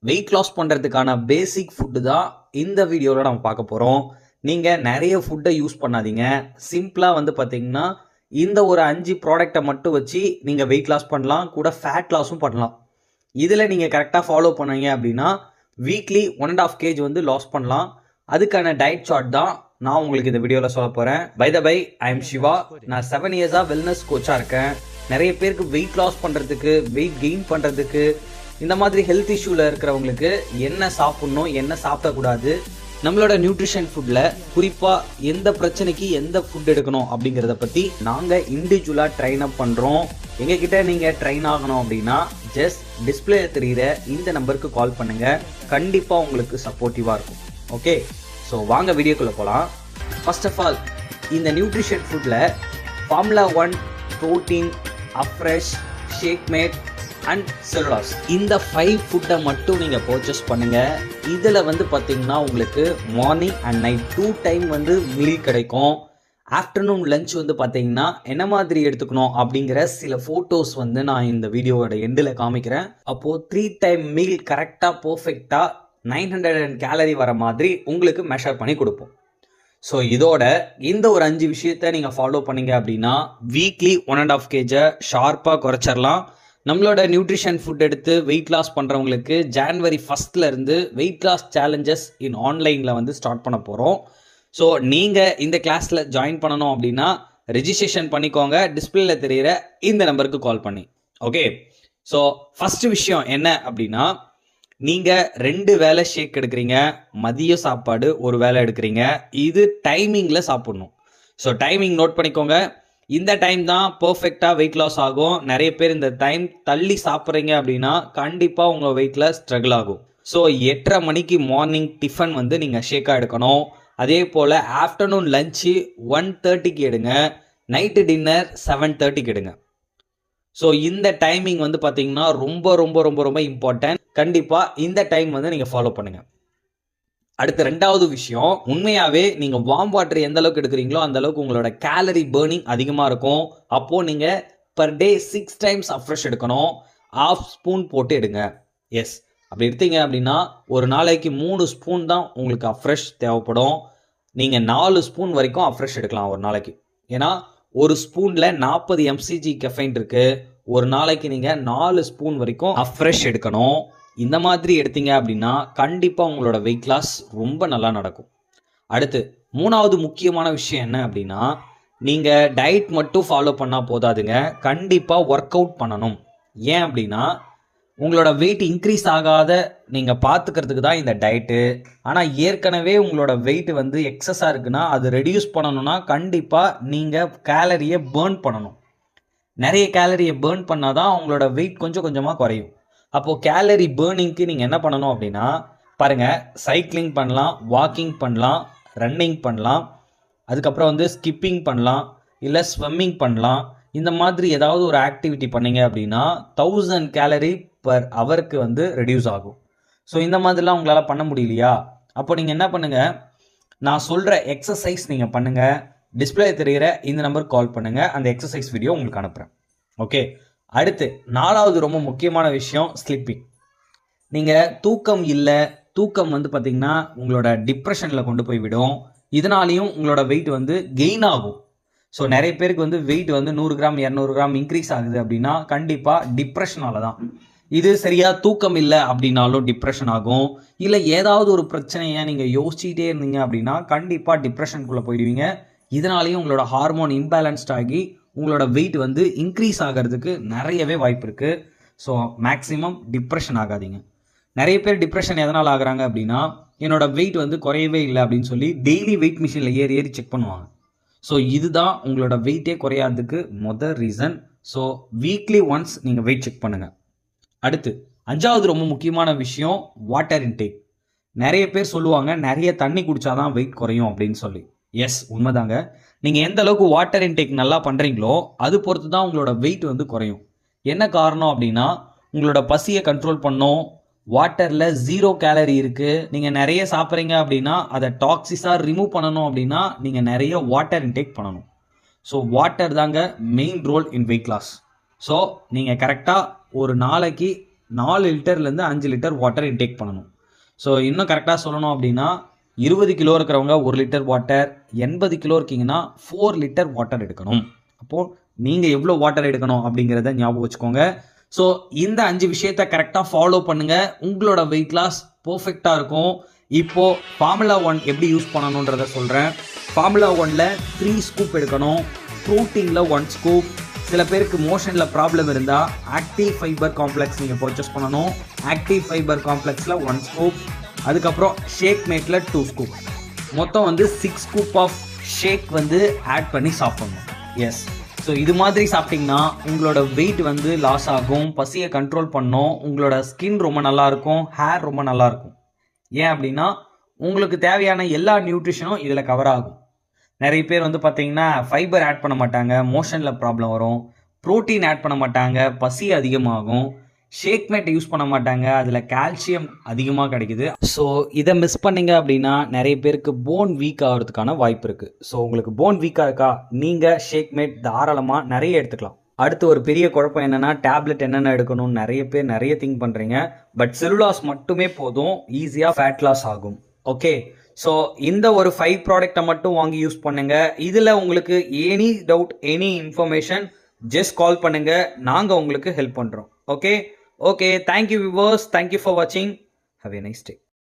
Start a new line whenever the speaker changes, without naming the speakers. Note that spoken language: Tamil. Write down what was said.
வெயிட் லாஸ் பண்ணுறதுக்கான பேசிக் ஃபுட்டு தான் இந்த வீடியோவில் நம்ம பார்க்க போகிறோம். நீங்கள் நிறைய ஃபுட்டை யூஸ் பண்ணாதீங்க. சிம்பிளாக வந்து பார்த்தீங்கன்னா இந்த ஒரு 5 ப்ராடக்டை மட்டும் வச்சு நீங்கள் வெயிட் லாஸ் பண்ணலாம், கூட ஃபேட் லாஸும் பண்ணலாம். இதில் நீங்கள் கரெக்டாக ஃபாலோ பண்ணீங்க அப்படின்னா வீக்லி 1.5 kg வந்து லாஸ் பண்ணலாம். அதுக்கான டயட் சார்ட் தான் நான் உங்களுக்கு இந்த வீடியோவில் சொல்ல போகிறேன். By the by, I am Siva. நான் 7 இயர்ஸாக வெல்னஸ் கோச்சாக இருக்கேன். நிறைய பேருக்கு வெயிட் லாஸ் பண்ணுறதுக்கு, வெயிட் கெயின் பண்ணுறதுக்கு, இந்த மாதிரி ஹெல்த் இஷ்யூவில் இருக்கிறவங்களுக்கு என்ன சாப்பிட்ணும், என்ன சாப்பிடக்கூடாது, நம்மளோட நியூட்ரிஷன் ஃபுட்டில் குறிப்பாக எந்த பிரச்சனைக்கு எந்த ஃபுட் எடுக்கணும் அப்படிங்கிறத பற்றி நாங்கள் இண்டிவிஜுவலாக ட்ரைன் அப் பண்ணுறோம். எங்ககிட்ட நீங்கள் ட்ரைன் ஆகணும் அப்படின்னா ஜஸ்ட் டிஸ்பிளே தெரிகிற இந்த நம்பருக்கு கால் பண்ணுங்கள். கண்டிப்பாக உங்களுக்கு சப்போர்ட்டிவாக இருக்கும். ஓகே, ஸோ வாங்க வீடியோக்குள்ளே போகலாம். ஃபர்ஸ்ட் ஆஃப் ஆல், இந்த நியூட்ரிஷன் ஃபுட்டில் formula 1, protein, afresh, shake mate and cellulose, இந்த 5 ஃபுட்டை மட்டும் நீங்கள் பர்ச்சேஸ் பண்ணுங்கள். இதில் வந்து பார்த்தீங்கன்னா உங்களுக்கு மார்னிங் அண்ட் நைட் 2 டைம் வந்து மீல் கிடைக்கும். ஆஃப்டர்நூன் லஞ்ச் வந்து பார்த்தீங்கன்னா என்ன மாதிரி எடுத்துக்கணும் அப்படிங்கிற சில ஃபோட்டோஸ் வந்து நான் இந்த வீடியோவோட எண்டில் காமிக்கிறேன். அப்போது 3 டைம் மீல் கரெக்டாக பர்ஃபெக்டாக 900 கேலரி வர மாதிரி உங்களுக்கு மெஷர் பண்ணி கொடுப்போம். ஸோ இதோட இந்த ஒரு 5 விஷயத்த நீங்கள் ஃபாலோ பண்ணீங்க அப்படின்னா வீக்லி 1.5 kg ஷார்ப்பாக குறைச்சிடலாம். நம்மளோட நியூட்ரிஷன் ஃபுட் எடுத்து வெயிட் லாஸ் பண்ணுறவங்களுக்கு ஜான்வரி 1 இருந்து வெயிட் லாஸ் சேலஞ்சஸ் இன் ஆன்லைனில் வந்து ஸ்டார்ட் பண்ண போகிறோம். ஸோ நீங்கள் இந்த கிளாஸில் ஜாயின் பண்ணணும் அப்படின்னா ரெஜிஸ்ட்ரேஷன் பண்ணிக்கோங்க, டிஸ்பிளேல தெரிகிற இந்த நம்பருக்கு கால் பண்ணி. ஓகே, ஸோ ஃபஸ்ட்டு விஷயம் என்ன அப்படின்னா, நீங்கள் 2 வேளை ஷேக் எடுக்கிறீங்க, மதிய சாப்பாடு ஒரு வேளை எடுக்கிறீங்க. இது டைமிங்கில் சாப்பிட்ணும். ஸோ டைமிங் நோட் பண்ணிக்கோங்க. இந்த டைம் தான் பர்ஃபெக்டாக வெயிட் லாஸ் ஆகும். நிறைய பேர் இந்த டைம் தள்ளி சாப்பிட்றீங்க அப்படின்னா கண்டிப்பாக உங்கள் வெயிட்டில் ஸ்ட்ரகிள் ஆகும். ஸோ 8:30 மணிக்கு மார்னிங் டிஃபன் வந்து நீங்கள் ஷேக்காக எடுக்கணும். அதே போல் ஆஃப்டர்நூன் லஞ்சு 1:30க்கு எடுங்க, நைட்டு டின்னர் 7:30க்கு எடுங்க. ஸோ இந்த டைமிங் வந்து பார்த்தீங்கன்னா ரொம்ப ரொம்ப ரொம்ப ரொம்ப இம்பார்ட்டன்ட். கண்டிப்பாக இந்த டைம் வந்து நீங்கள் ஃபாலோ பண்ணுங்கள். அடுத்த 2வது விஷயம், உண்மையாகவே நீங்கள் வார்ம் வாட்டர் எந்த அளவுக்கு எடுக்கிறீங்களோ அந்த அளவுக்கு உங்களோட கேலரி பேர்னிங் அதிகமாக இருக்கும். அப்போது நீங்கள் பர் டே 6 டைம்ஸ் அஃப்ரெஷ் எடுக்கணும். 1/2 ஸ்பூன் போட்டு எடுங்க. எஸ், அப்படி எடுத்தீங்க அப்படின்னா ஒரு நாளைக்கு 3 ஸ்பூன் தான் உங்களுக்கு அஃப்ரெஷ் தேவைப்படும். நீங்கள் 4 ஸ்பூன் வரைக்கும் அஃப்ரெஷ் எடுக்கலாம் ஒரு நாளைக்கு. ஏன்னா ஒரு ஸ்பூனில் 40 mcg கெஃபைன் இருக்குது. ஒரு நாளைக்கு நீங்கள் 4 ஸ்பூன் வரைக்கும் அஃப்ரெஷ் எடுக்கணும். இந்த மாதிரி எடுத்தீங்க அப்படின்னா கண்டிப்பாக உங்களோட வெயிட் லாஸ் ரொம்ப நல்லா நடக்கும். அடுத்து 3வது முக்கியமான விஷயம் என்ன அப்படின்னா, நீங்கள் டயட் மட்டும் ஃபாலோ பண்ணால் போதாதுங்க, கண்டிப்பாக ஒர்க் அவுட் பண்ணணும். ஏன் அப்படின்னா உங்களோட வெயிட் இன்க்ரீஸ் ஆகாத நீங்கள் பார்த்துக்கிறதுக்கு தான் இந்த டயட்டு. ஆனால் ஏற்கனவே உங்களோட வெயிட் வந்து எக்ஸஸாக இருக்குன்னா அது ரெடியூஸ் பண்ணணும்னா கண்டிப்பாக நீங்கள் கேலரியை பேர்ன் பண்ணணும். நிறைய கேலரியை பேர்ன் பண்ணால் தான் உங்களோட வெயிட் கொஞ்சம் கொஞ்சமாக குறையும். அப்போது கேலரி பேர்னிங்க்கு நீங்கள் என்ன பண்ணணும் அப்படின்னா பாருங்கள், சைக்கிளிங் பண்ணலாம், வாக்கிங் பண்ணலாம், ரன்னிங் பண்ணலாம், அதுக்கப்புறம் வந்து ஸ்கிப்பிங் பண்ணலாம், இல்லை ஸ்விம்மிங் பண்ணலாம். இந்த மாதிரி ஏதாவது ஒரு ஆக்டிவிட்டி பண்ணீங்க அப்படின்னா 1000 கேலரி பர் ஹவருக்கு வந்து ரெடியூஸ் ஆகும். ஸோ இந்த மாதிரிலாம் உங்களால் பண்ண முடியலையா, அப்போ நீங்கள் என்ன பண்ணுங்கள், நான் சொல்கிற எக்ஸசைஸ் நீங்கள் பண்ணுங்கள். டிஸ்பிளே தெரிகிற இந்த நம்பருக்கு கால் பண்ணுங்கள், அந்த எக்ஸசைஸ் வீடியோ உங்களுக்கு அனுப்புகிறேன். ஓகே, அடுத்து 4வது ரொம்ப முக்கியமான விஷயம் ஸ்லீப்பிங். நீங்கள் தூக்கம் இல்லை, தூக்கம் வந்து பார்த்திங்கன்னா உங்களோட டிப்ரெஷனில் கொண்டு போய் விடும். இதனாலையும் உங்களோட வெயிட் வந்து கெயின் ஆகும். ஸோ நிறைய பேருக்கு வந்து வெயிட் வந்து 100 கிராம் 200 கிராம் இன்க்ரீஸ் ஆகுது அப்படின்னா கண்டிப்பாக டிப்ரெஷனால தான். இது சரியாக தூக்கம் இல்லை அப்படின்னாலும் டிப்ரெஷன் ஆகும். இல்லை ஏதாவது ஒரு பிரச்சனையை நீங்கள் யோசிச்சுட்டே இருந்தீங்க அப்படின்னா கண்டிப்பாக டிப்ரெஷனுக்குள்ளே போயிடுவீங்க. இதனாலேயும் உங்களோட ஹார்மோன் இம்பேலன்ஸ்ட் ஆகி உங்களோட வெயிட் வந்து இன்க்ரீஸ் ஆகிறதுக்கு நிறையவே வாய்ப்பு இருக்குது. ஸோ மேக்ஸிமம் டிப்ரெஷன் ஆகாதீங்க. நிறைய பேர் டிப்ரெஷன் எதனால் ஆகுறாங்க அப்படின்னா என்னோட வெயிட் வந்து குறையவே இல்லை அப்படின்னு சொல்லி டெய்லி வெயிட் மிஷினில் ஏறி ஏறி செக் பண்ணுவாங்க. ஸோ இதுதான் உங்களோட வெயிட்டே குறையாததுக்கு முதல் ரீசன். ஸோ வீக்லி ஒன்ஸ் நீங்கள் வெயிட் செக் பண்ணுங்கள். அடுத்து 5வது ரொம்ப முக்கியமான விஷயம் வாட்டர் இன்டேக். நிறைய பேர் சொல்லுவாங்க நிறைய தண்ணி குடித்தாதான் வெயிட் குறையும் அப்படின்னு சொல்லி. எஸ், உண்மைதாங்க. நீங்கள் எந்த அளவுக்கு வாட்டர் இன்டேக் நல்லா பண்ணுறீங்களோ அது பொறுத்து தான் உங்களோட வெயிட் வந்து குறையும். என்ன காரணம் அப்படின்னா உங்களோட பசியை கண்ட்ரோல் பண்ணும். வாட்டரில் 0 கேலரி இருக்குது. நீங்கள் நிறைய சாப்பிட்றீங்க அப்படின்னா அதை டாக்ஸிஸாக ரிமூவ் பண்ணணும் அப்படின்னா நீங்கள் நிறைய வாட்டர் இன்டேக் பண்ணணும். ஸோ வாட்டர் தாங்க main role in weight loss. So நீங்கள் கரெக்டாக ஒரு நாளைக்கு 4 லிட்டர்லேருந்து 5 லிட்டர் வாட்டர் இன்டேக் பண்ணணும். ஸோ இன்னும் கரெக்டாக சொல்லணும் அப்படின்னா 20 கிலோ இருக்கிறவங்க 1 லிட்டர் வாட்டர், 80 கிலோ இருக்கீங்கன்னா 4 லிட்டர் வாட்டர் எடுக்கணும். அப்போது நீங்கள் எவ்வளோ வாட்டர் எடுக்கணும் அப்படிங்கிறத ஞாபகம் வச்சுக்கோங்க. ஸோ இந்த 5 விஷயத்தை கரெக்டாக ஃபாலோ பண்ணுங்கள், உங்களோட வெயிட் லாஸ் பர்ஃபெக்டாக இருக்கும். இப்போது ஃபார்முலா 1 எப்படி யூஸ் பண்ணணுன்றதை சொல்கிறேன். ஃபார்முலா 1ல் 3 ஸ்கூப் எடுக்கணும், ப்ரோட்டீனில் 1 ஸ்கூப். சில பேருக்கு மோஷனில் ப்ராப்ளம் இருந்தால் ஆக்டிவ் ஃபைபர் காம்ப்ளெக்ஸ் நீங்கள் பர்ச்சேஸ் பண்ணணும். ஆக்டிவ் ஃபைபர் காம்ப்ளெக்ஸில் 1 ஸ்கூப். அதுக்கப்புறம் ஷேக் மேட்டில் 2 ஸ்கூப். மொத்தம் வந்து 6 ஸ்கூப் ஆஃப் ஷேக் வந்து ஆட் பண்ணி சாப்பிடணும். எஸ், ஸோ இது மாதிரி சாப்பிட்டிங்கன்னா உங்களோட வெயிட் வந்து லாஸ் ஆகும், பசியை கண்ட்ரோல் பண்ணும், உங்களோட ஸ்கின் ரொம்ப நல்லாயிருக்கும், ஹேர் ரொம்ப நல்லாயிருக்கும். ஏன் அப்படின்னா உங்களுக்கு தேவையான எல்லா நியூட்ரிஷனும் இதில் கவர் ஆகும். நிறைய பேர் வந்து பார்த்தீங்கன்னா ஃபைபர் ஆட் பண்ண மாட்டாங்க, மோஷனில் ப்ராப்ளம் வரும். ப்ரோட்டீன் ஆட் பண்ண மாட்டாங்க, பசி அதிகமாகும். ஷேக் மேட் யூஸ் பண்ண மாட்டாங்க, அதில் கால்சியம் அதிகமாக கிடைக்குது. ஸோ இதை மிஸ் பண்ணிங்க அப்படின்னா நிறைய பேருக்கு போன் வீக் ஆகிறதுக்கான வாய்ப்பு இருக்குது. ஸோ உங்களுக்கு போன் வீக்காக இருக்கா, நீங்கள் ஷேக் மேட் தாராளமாக நிறைய எடுத்துக்கலாம். அடுத்து ஒரு பெரிய குழப்பம் என்னென்னா டேப்லெட் என்னென்ன எடுக்கணும்னு நிறைய பேர் நிறைய திங்க் பண்ணுறீங்க. பட் செல்லுலாஸ் மட்டுமே போதும், ஈஸியாக ஃபேட் லாஸ் ஆகும். ஓகே, ஸோ இந்த ஒரு 5 ப்ராடக்டை மட்டும் வாங்கி யூஸ் பண்ணுங்க. இதில் உங்களுக்கு any doubt, any information just call பண்ணுங்க, நாங்கள் உங்களுக்கு ஹெல்ப் பண்ணுறோம். Okay, thank you viewers, thank you for வாட்சிங். Have a nice day.